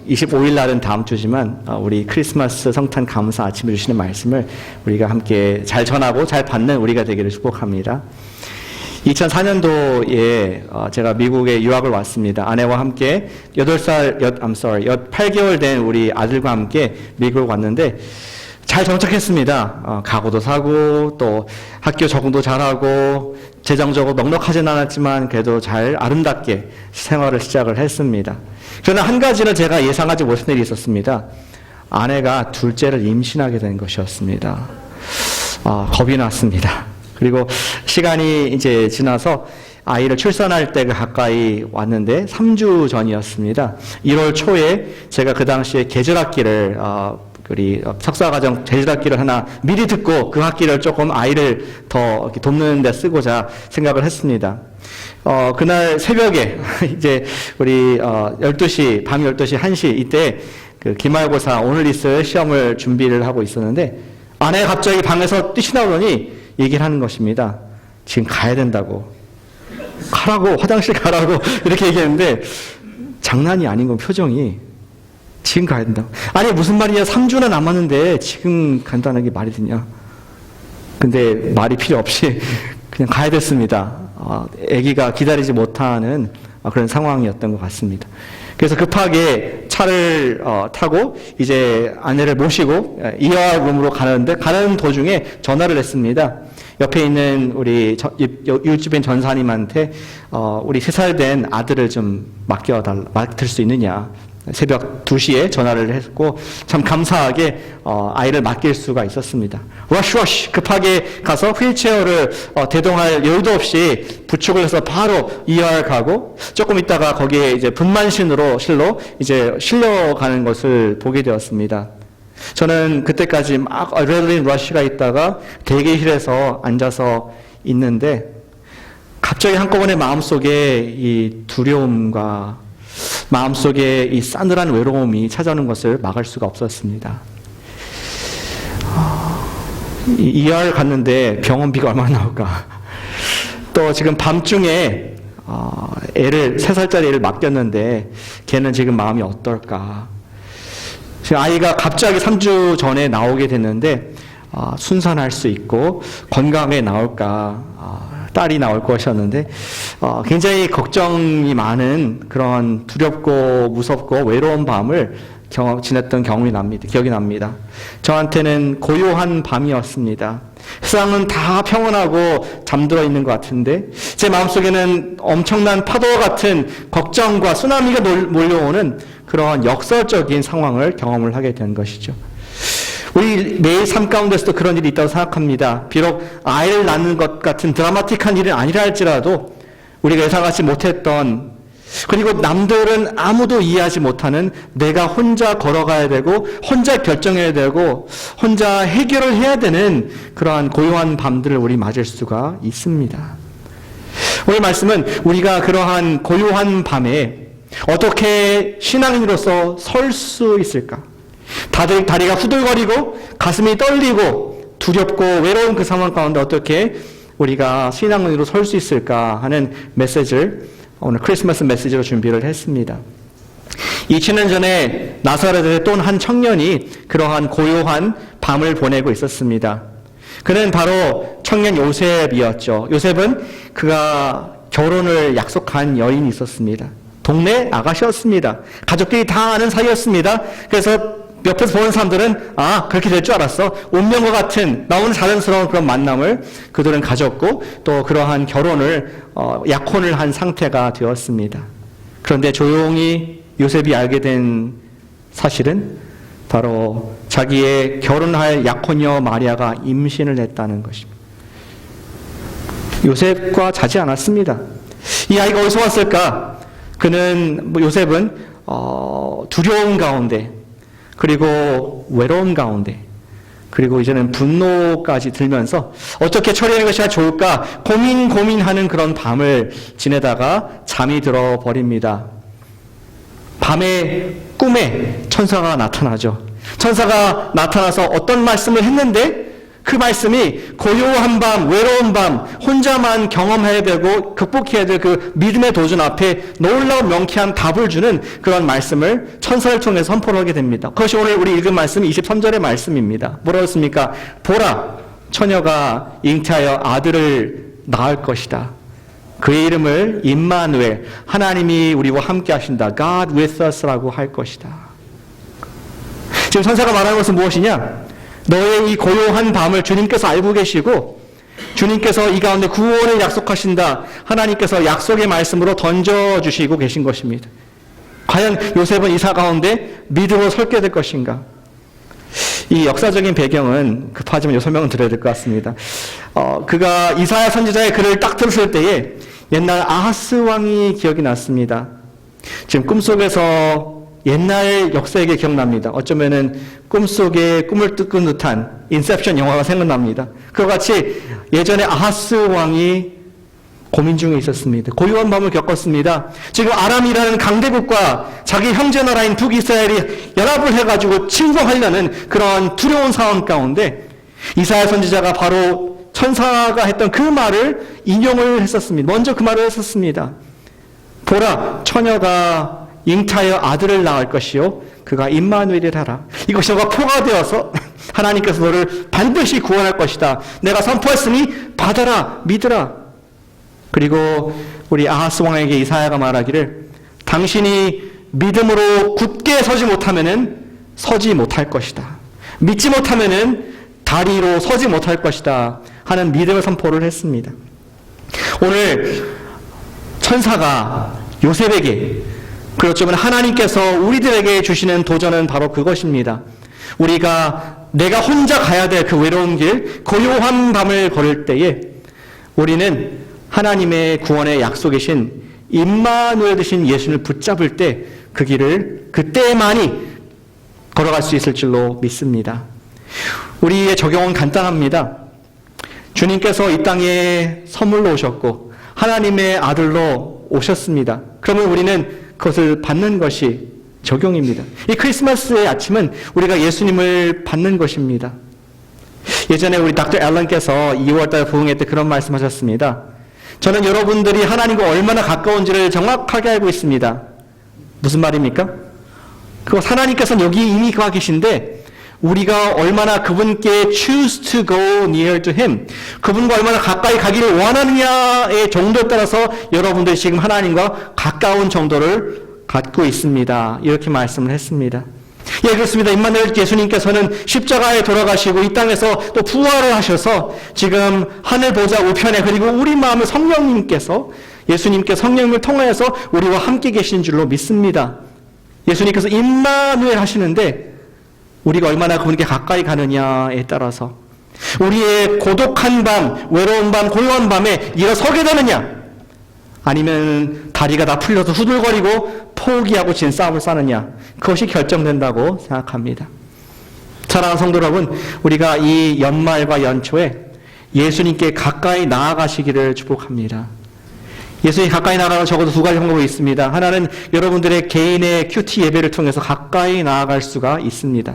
25일 날은 다음 주지만 우리 크리스마스 성탄 감사 아침에 주시는 말씀을 우리가 함께 잘 전하고 잘 받는 우리가 되기를 축복합니다. 2004년도에 제가 미국에 유학을 왔습니다. 아내와 함께 8개월 된 우리 아들과 함께 미국을 왔는데 잘 정착했습니다. 가구도 사고 또 학교 적응도 잘하고 재정적으로 넉넉하진 않았지만 그래도 잘 아름답게 생활을 시작을 했습니다. 그러나 한 가지는 제가 예상하지 못한 일이 있었습니다. 아내가 둘째를 임신하게 된 것이었습니다. 겁이 났습니다. 그리고 시간이 이제 지나서 아이를 출산할 때가 가까이 왔는데 3주 전이었습니다. 1월 초에 제가 그 당시에 계절학기를 우리 석사과정 계절학기를 하나 미리 듣고 그 학기를 조금 아이를 더 이렇게 돕는 데 쓰고자 생각을 했습니다. 그날 새벽에 이제 우리 12시, 밤 12시, 1시 이때 그 기말고사 오늘 있을 시험을 준비를 하고 있었는데 아내가 갑자기 방에서 뛰쳐나오더니 얘기를 하는 것입니다. 지금 가야 된다고. 가라고, 화장실 가라고 이렇게 얘기했는데 장난이 아닌 건 표정이 지금 가야 된다고. 아니 무슨 말이냐, 3주나 남았는데 지금 간다는 게 말이 되냐. 근데 말이 필요 없이 그냥 가야 됐습니다. 아기가 기다리지 못하는 그런 상황이었던 것 같습니다. 그래서 급하게 차를 타고 이제 아내를 모시고 이화룸으로 가는데 가는 도중에 전화를 했습니다. 옆에 있는 우리 이웃집인 전사님한테 우리 3살 된 아들을 좀 맡을 수 있느냐. 새벽 2시에 전화를 했고 참 감사하게 아이를 맡길 수가 있었습니다. 러쉬 급하게 가서 휠체어를 대동할 여유도 없이 부축을 해서 바로 ER 가고 조금 있다가 거기에 이제 분만실로 이제 실려가는 것을 보게 되었습니다. 저는 그때까지 막 레드린 러쉬가 있다가 대기실에서 앉아서 있는데 갑자기 한꺼번에 마음속에 이 두려움과 마음속에 이 싸늘한 외로움이 찾아오는 것을 막을 수가 없었습니다. ER 갔는데 병원비가 얼마나 나올까? 또 지금 밤중에 3살짜리 애를 맡겼는데 걔는 지금 마음이 어떨까? 아이가 갑자기 3주 전에 나오게 됐는데 순산할 수 있고 건강하게 나올까? 딸이 나올 것이었는데 굉장히 걱정이 많은 그런 두렵고 무섭고 외로운 밤을 지냈던 기억이 납니다. 저한테는 고요한 밤이었습니다. 세상은 다 평온하고 잠들어 있는 것 같은데 제 마음속에는 엄청난 파도와 같은 걱정과 쓰나미가 몰려오는 그런 역설적인 상황을 경험을 하게 된 것이죠. 우리 매일 삶 가운데서도 그런 일이 있다고 생각합니다. 비록 아이를 낳는 것 같은 드라마틱한 일은 아니라 할지라도 우리가 예상하지 못했던, 그리고 남들은 아무도 이해하지 못하는 내가 혼자 걸어가야 되고 혼자 결정해야 되고 혼자 해결을 해야 되는 그러한 고요한 밤들을 우리 맞을 수가 있습니다. 오늘 말씀은 우리가 그러한 고요한 밤에 어떻게 신앙인으로서 설 수 있을까? 다리가 후들거리고 가슴이 떨리고 두렵고 외로운 그 상황 가운데 어떻게 우리가 신앙인으로 설 수 있을까 하는 메시지를 오늘 크리스마스 메시지로 준비를 했습니다. 2000년 전에 나사렛에 또 한 청년이 그러한 고요한 밤을 보내고 있었습니다. 그는 바로 청년 요셉이었죠. 요셉은 그가 결혼을 약속한 여인이 있었습니다. 동네 아가씨였습니다. 가족들이 다 아는 사이였습니다. 그래서 옆에서 보는 사람들은 그렇게 될 줄 알았어. 운명과 같은 너무나 자연스러운 그런 만남을 그들은 가졌고 또 그러한 결혼을 약혼을 한 상태가 되었습니다. 그런데 조용히 요셉이 알게 된 사실은 바로 자기의 결혼할 약혼녀 마리아가 임신을 했다는 것입니다. 요셉과 자지 않았습니다. 이 아이가 어디서 왔을까? 요셉은 두려움 가운데 그리고 외로움 가운데 그리고 이제는 분노까지 들면서 어떻게 처리하는 것이 좋을까 고민하는 그런 밤을 지내다가 잠이 들어 버립니다. 밤에 꿈에 천사가 나타나죠. 천사가 나타나서 어떤 말씀을 했는데 그 말씀이 고요한 밤, 외로운 밤, 혼자만 경험해야 되고 극복해야 될 그 믿음의 도전 앞에 놀라운 명쾌한 답을 주는 그런 말씀을 천사를 통해서 선포를 하게 됩니다. 그것이 오늘 우리 읽은 말씀 23절의 말씀입니다. 뭐라고 했습니까? 보라, 처녀가 잉태하여 아들을 낳을 것이다. 그의 이름을 임마누엘, 하나님이 우리와 함께 하신다. God with us라고 할 것이다. 지금 천사가 말하는 것은 무엇이냐? 너의 이 고요한 밤을 주님께서 알고 계시고 주님께서 이 가운데 구원을 약속하신다. 하나님께서 약속의 말씀으로 던져주시고 계신 것입니다. 과연 요셉은 이사 가운데 믿음으로 설게 될 것인가? 이 역사적인 배경은 급하지만 요 설명은 드려야 될 것 같습니다. 그가 이사야 선지자의 글을 딱 들었을 때에 옛날 아하스 왕이 기억이 났습니다. 지금 꿈속에서 옛날 역사에게 기억납니다. 어쩌면은 꿈속에 꿈을 꾸는 듯한 인셉션 영화가 생각납니다. 그와 같이 예전에 아하스 왕이 고민 중에 있었습니다. 고요한 밤을 겪었습니다. 지금 아람이라는 강대국과 자기 형제 나라인 북이스라엘이 연합을 해가지고 침공하려는 그런 두려운 상황 가운데 이사야 선지자가 바로 천사가 했던 그 말을 인용을 했었습니다. 먼저 그 말을 했었습니다. 보라, 처녀가 잉타하여 아들을 낳을 것이요 그가 임마누엘이라. 이것이 너가 표가 되어서 하나님께서 너를 반드시 구원할 것이다. 내가 선포했으니 받아라, 믿으라. 그리고 우리 아하스 왕에게 이사야가 말하기를 당신이 믿음으로 굳게 서지 못하면은 서지 못할 것이다. 믿지 못하면은 다리로 서지 못할 것이다 하는 믿음의 선포를 했습니다. 오늘 천사가 요셉에게, 그렇지만 하나님께서 우리들에게 주시는 도전은 바로 그것입니다. 우리가 내가 혼자 가야 될 그 외로운 길, 고요한 밤을 걸을 때에 우리는 하나님의 구원의 약속이신 임마누엘 되신 예수를 붙잡을 때 그 길을 그때만이 걸어갈 수 있을 줄로 믿습니다. 우리의 적용은 간단합니다. 주님께서 이 땅에 선물로 오셨고 하나님의 아들로 오셨습니다. 그러면 우리는 그것을 받는 것이 적용입니다. 이 크리스마스의 아침은 우리가 예수님을 받는 것입니다. 예전에 우리 닥터 앨런께서 2월달 부흥회 때 그런 말씀하셨습니다. 저는 여러분들이 하나님과 얼마나 가까운지를 정확하게 알고 있습니다. 무슨 말입니까? 그거 하나님께서는 여기 이미 가 계신데 우리가 얼마나 그분께 choose to go near to him, 그분과 얼마나 가까이 가기를 원하느냐의 정도에 따라서 여러분들이 지금 하나님과 가까운 정도를 갖고 있습니다. 이렇게 말씀을 했습니다. 예, 그렇습니다. 임마누엘 예수님께서는 십자가에 돌아가시고 이 땅에서 또 부활을 하셔서 지금 하늘 보좌 우편에, 그리고 우리 마음의 성령님께서, 예수님께 성령을 통하여서 우리와 함께 계신 줄로 믿습니다. 예수님께서 임마누엘 하시는데 우리가 얼마나 그분께 가까이 가느냐에 따라서 우리의 고독한 밤, 외로운 밤, 고요한 밤에 일어서게 되느냐, 아니면 다리가 다 풀려서 후들거리고 포기하고 진 싸움을 싸느냐, 그것이 결정된다고 생각합니다. 사랑하는 성도 여러분, 우리가 이 연말과 연초에 예수님께 가까이 나아가시기를 축복합니다. 예수님 가까이 나아가는 적어도 두 가지 방법이 있습니다. 하나는 여러분들의 개인의 큐티 예배를 통해서 가까이 나아갈 수가 있습니다.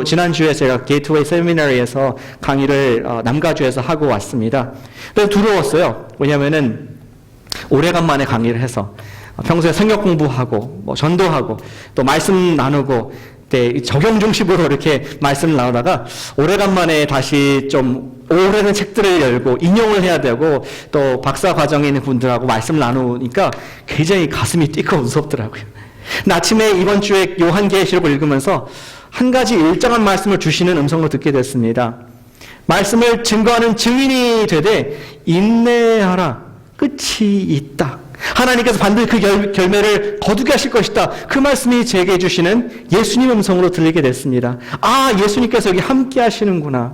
지난주에 제가 게이트웨이 세미나리에서 강의를 남가주에서 하고 왔습니다. 근데 두려웠어요. 왜냐면은 오래간만에 강의를 해서 평소에 성경 공부하고 전도하고 또 말씀 나누고 적용 중심으로 이렇게 말씀을 나누다가 오래간만에 다시 좀 오래된 책들을 열고 인용을 해야 되고 또 박사 과정에 있는 분들하고 말씀을 나누니까 굉장히 가슴이 뛰고 무섭더라고요. 근데 아침에 이번 주에 요한계시록을 읽으면서 한 가지 일정한 말씀을 주시는 음성을 듣게 됐습니다. 말씀을 증거하는 증인이 되되 인내하라, 끝이 있다. 하나님께서 반드시 그 결매를 거두게 하실 것이다. 그 말씀이 제게 해주시는 예수님 음성으로 들리게 됐습니다. 아, 예수님께서 여기 함께 하시는구나.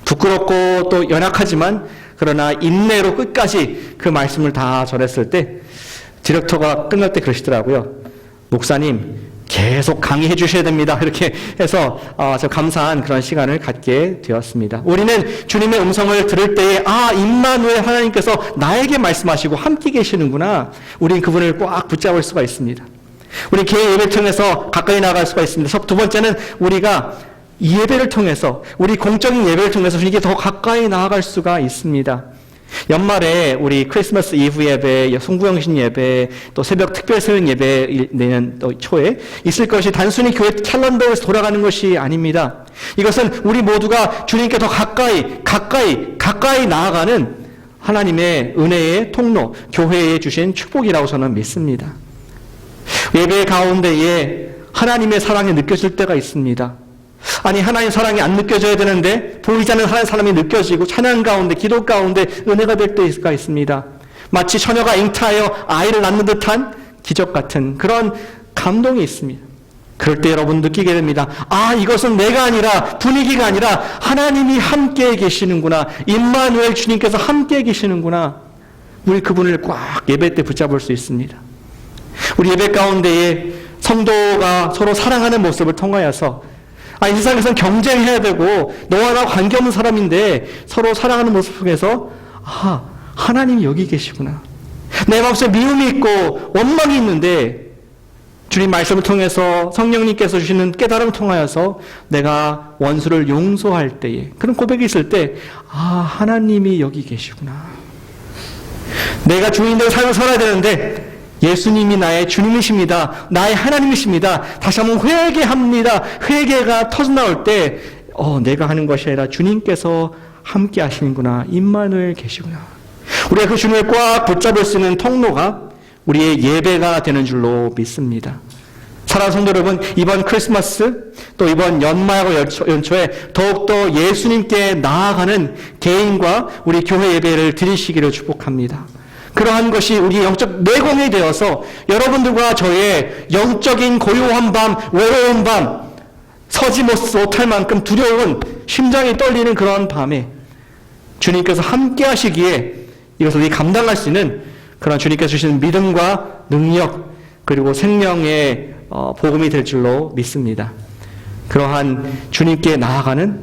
부끄럽고 또 연약하지만 그러나 인내로 끝까지 그 말씀을 다 전했을 때 디렉터가 끝날 때 그러시더라고요. 목사님 계속 강의해 주셔야 됩니다. 이렇게 해서 저 감사한 그런 시간을 갖게 되었습니다. 우리는 주님의 음성을 들을 때에 임마누엘 하나님께서 나에게 말씀하시고 함께 계시는구나. 우리는 그분을 꽉 붙잡을 수가 있습니다. 우리 개인 예배를 통해서 가까이 나아갈 수가 있습니다. 두 번째는 우리가 이 예배를 통해서, 우리 공적인 예배를 통해서 주님께 더 가까이 나아갈 수가 있습니다. 연말에 우리 크리스마스 이브 예배, 송구영신 예배, 또 새벽 특별세운 예배 내년 초에 있을 것이 단순히 교회 캘린더에서 돌아가는 것이 아닙니다. 이것은 우리 모두가 주님께 더 가까이 나아가는 하나님의 은혜의 통로, 교회에 주신 축복이라고 저는 믿습니다. 예배 가운데에 하나님의 사랑이 느껴질 때가 있습니다. 아니, 하나님의 사랑이 안 느껴져야 되는데 보이지 않는 하나님의 사랑이 느껴지고 찬양 가운데, 기도 가운데 은혜가 될 때가 있습니다. 마치 처녀가 잉타하여 아이를 낳는 듯한 기적 같은 그런 감동이 있습니다. 그럴 때 여러분 느끼게 됩니다. 아, 이것은 내가 아니라, 분위기가 아니라 하나님이 함께 계시는구나. 임마누엘 주님께서 함께 계시는구나. 우리 그분을 꽉 예배 때 붙잡을 수 있습니다. 우리 예배 가운데에 성도가 서로 사랑하는 모습을 통하여서, 이 세상에서는 경쟁해야 되고 너와 나 관계없는 사람인데 서로 사랑하는 모습 속에서 하나님이 여기 계시구나. 내 마음속에 미움이 있고 원망이 있는데 주님 말씀을 통해서 성령님께서 주시는 깨달음을 통하여서 내가 원수를 용서할 때에, 그런 고백이 있을 때 하나님이 여기 계시구나. 내가 주인되고 삶을 살아야 되는데 예수님이 나의 주님이십니다. 나의 하나님이십니다. 다시 한번 회개합니다. 회개가 터져나올 때 내가 하는 것이 아니라 주님께서 함께 하시는구나. 임마누엘 계시구나. 우리가 그 주님을 꽉 붙잡을 수 있는 통로가 우리의 예배가 되는 줄로 믿습니다. 사랑하는 성도 여러분, 이번 크리스마스 또 이번 연말과 연초에 더욱더 예수님께 나아가는 개인과 우리 교회 예배를 드리시기를 축복합니다. 그러한 것이 우리 영적 내공이 되어서 여러분들과 저의 영적인 고요한 밤, 외로운 밤, 서지 못할 만큼 두려운, 심장이 떨리는 그런 밤에 주님께서 함께 하시기에 이것을 우리 감당할 수 있는 그런 주님께서 주시는 믿음과 능력, 그리고 생명의 복음이 될 줄로 믿습니다. 그러한 주님께 나아가는,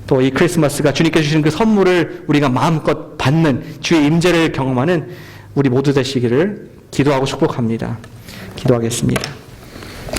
또 이 크리스마스가 주님께서 주시는 그 선물을 우리가 마음껏 받는 주의 임재를 경험하는 우리 모두 되시기를 기도하고 축복합니다. 기도하겠습니다.